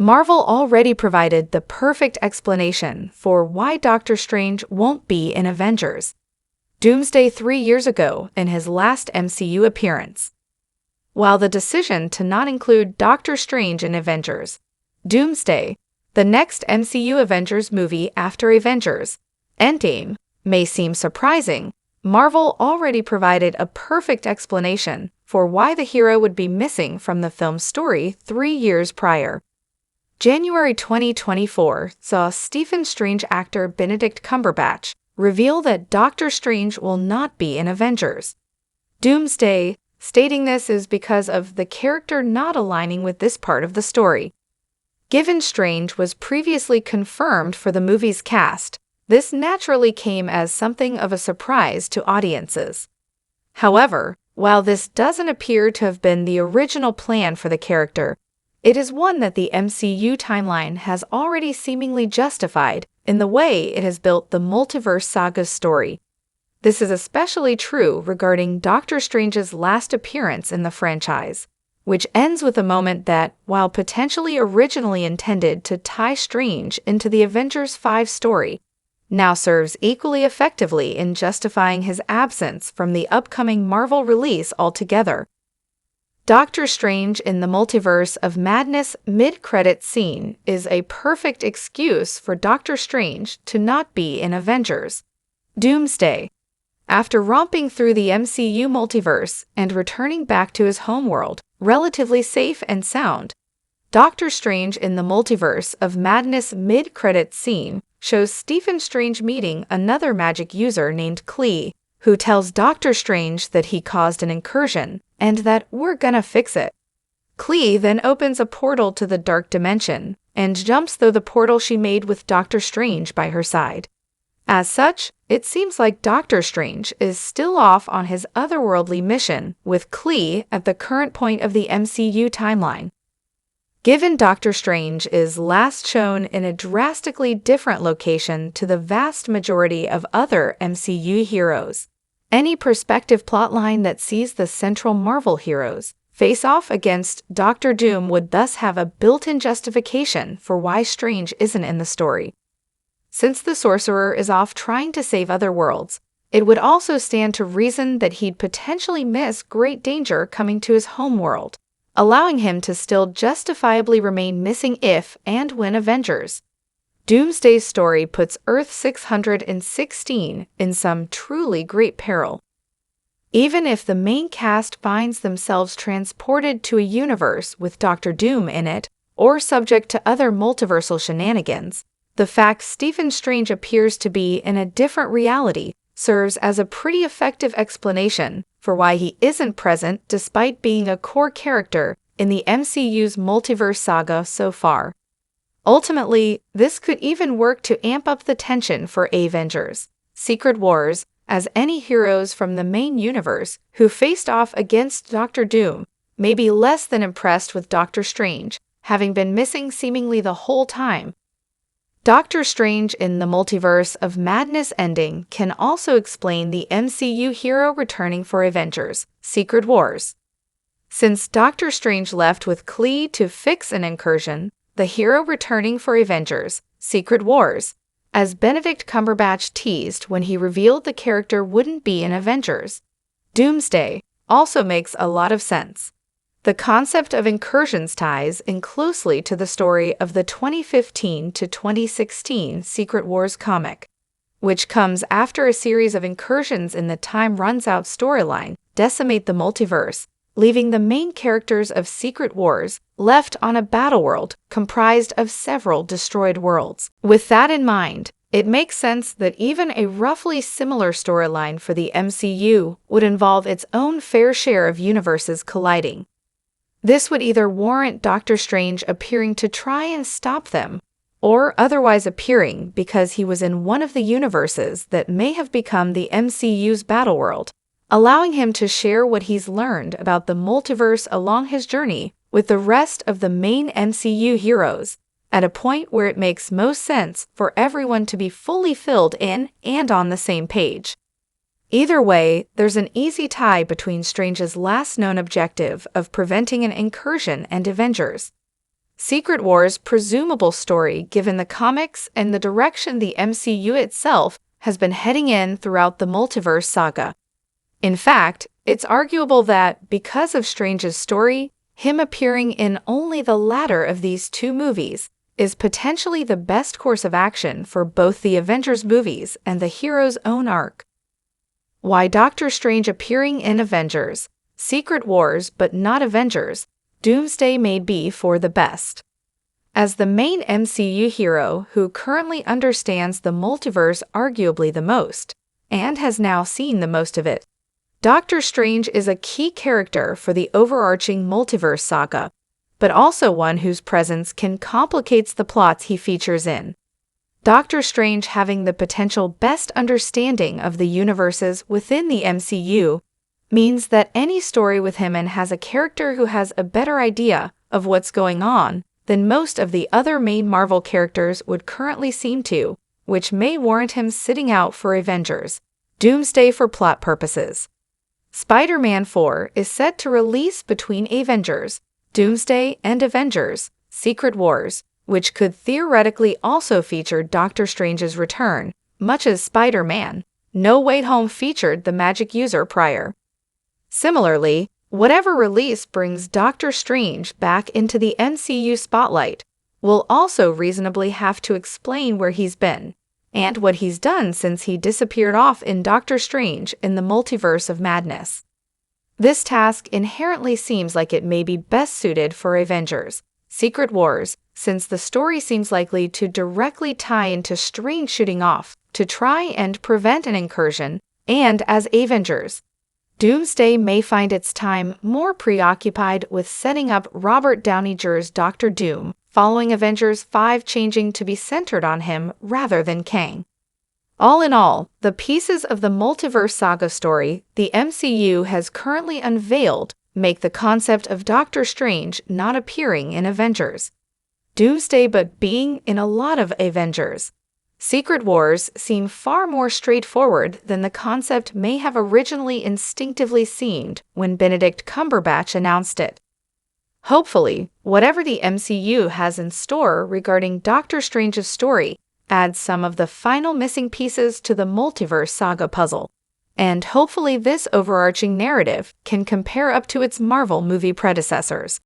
Marvel already provided the perfect explanation for why Doctor Strange won't be in Avengers. Doomsday 3 years ago in his last MCU appearance. While the decision to not include Doctor Strange in Avengers, Doomsday, the next MCU Avengers movie after Avengers Endgame, may seem surprising, Marvel already provided a perfect explanation for why the hero would be missing from the film's story 3 years prior. January 2024 saw Stephen Strange actor Benedict Cumberbatch reveal that Doctor Strange will not be in Avengers. Doomsday, stating this is because of the character not aligning with this part of the story. Given Strange was previously confirmed for the movie's cast, this naturally came as something of a surprise to audiences. However, while this doesn't appear to have been the original plan for the character, it is one that the MCU timeline has already seemingly justified in the way it has built the multiverse saga story. This is especially true regarding Doctor Strange's last appearance in the franchise, which ends with a moment that, while potentially originally intended to tie Strange into the Avengers 5 story, now serves equally effectively in justifying his absence from the upcoming Marvel release altogether. Doctor Strange in the Multiverse of Madness mid-credits scene is a perfect excuse for Doctor Strange to not be in Avengers. Doomsday. After romping through the MCU multiverse and returning back to his homeworld, relatively safe and sound, Doctor Strange in the Multiverse of Madness mid-credits scene shows Stephen Strange meeting another magic user named Klee, who tells Doctor Strange that he caused an incursion and that we're gonna fix it. Klee then opens a portal to the dark dimension and jumps through the portal she made with Doctor Strange by her side. As such, it seems like Doctor Strange is still off on his otherworldly mission with Klee at the current point of the MCU timeline. Given Doctor Strange is last shown in a drastically different location to the vast majority of other MCU heroes, any perspective plotline that sees the central Marvel heroes face off against Doctor Doom would thus have a built-in justification for why Strange isn't in the story. Since the Sorcerer is off trying to save other worlds, it would also stand to reason that he'd potentially miss great danger coming to his homeworld, allowing him to still justifiably remain missing if and when Avengers. Doomsday's story puts Earth 616 in some truly great peril. Even if the main cast finds themselves transported to a universe with Doctor Doom in it, or subject to other multiversal shenanigans, the fact Stephen Strange appears to be in a different reality serves as a pretty effective explanation for why he isn't present despite being a core character in the MCU's multiverse saga so far. Ultimately, this could even work to amp up the tension for Avengers Secret Wars, as any heroes from the main universe who faced off against Doctor Doom may be less than impressed with Doctor Strange, having been missing seemingly the whole time. Doctor Strange in the Multiverse of Madness ending can also explain the MCU hero returning for Avengers Secret Wars. Since Doctor Strange left with Klee to fix an incursion, the hero returning for Avengers Secret Wars, as Benedict Cumberbatch teased when he revealed the character wouldn't be in Avengers Doomsday, also makes a lot of sense. The concept of incursions ties in closely to the story of the 2015 to 2016 Secret Wars comic, which comes after a series of incursions in the Time Runs Out storyline decimate the multiverse, leaving the main characters of Secret Wars left on a battleworld comprised of several destroyed worlds. With that in mind, it makes sense that even a roughly similar storyline for the MCU would involve its own fair share of universes colliding. This would either warrant Doctor Strange appearing to try and stop them, or otherwise appearing because he was in one of the universes that may have become the MCU's battleworld, allowing him to share what he's learned about the multiverse along his journey with the rest of the main MCU heroes, at a point where it makes most sense for everyone to be fully filled in and on the same page. Either way, there's an easy tie between Strange's last known objective of preventing an incursion and Avengers Secret War's presumable story given the comics and the direction the MCU itself has been heading in throughout the multiverse saga. In fact, it's arguable that, because of Strange's story, him appearing in only the latter of these two movies is potentially the best course of action for both the Avengers movies and the hero's own arc. Why Doctor Strange appearing in Avengers, Secret Wars but not Avengers, Doomsday may be for the best. As the main MCU hero who currently understands the multiverse arguably the most, and has now seen the most of it, Doctor Strange is a key character for the overarching multiverse saga, but also one whose presence can complicate the plots he features in. Doctor Strange having the potential best understanding of the universes within the MCU means that any story with him has a character who has a better idea of what's going on than most of the other main Marvel characters would currently seem to, which may warrant him sitting out for Avengers. Doomsday for plot purposes. Spider-Man 4 is set to release between Avengers, Doomsday, and Avengers, Secret Wars, which could theoretically also feature Doctor Strange's return, much as Spider-Man: No Way Home featured the magic user prior. Similarly, whatever release brings Doctor Strange back into the MCU spotlight will also reasonably have to explain where he's been and what he's done since he disappeared off in Doctor Strange in the Multiverse of Madness. This task inherently seems like it may be best suited for Avengers, Secret Wars, since the story seems likely to directly tie into Strange shooting off to try and prevent an incursion, and as Avengers, Doomsday may find its time more preoccupied with setting up Robert Downey Jr.'s Doctor Doom, following Avengers 5 changing to be centered on him rather than Kang. All in all, the pieces of the multiverse saga story the MCU has currently unveiled make the concept of Doctor Strange not appearing in Avengers, Doomsday but being in a lot of Avengers, Secret Wars seem far more straightforward than the concept may have originally instinctively seemed when Benedict Cumberbatch announced it. Hopefully, whatever the MCU has in store regarding Doctor Strange's story adds some of the final missing pieces to the multiverse saga puzzle, and hopefully this overarching narrative can compare up to its Marvel movie predecessors.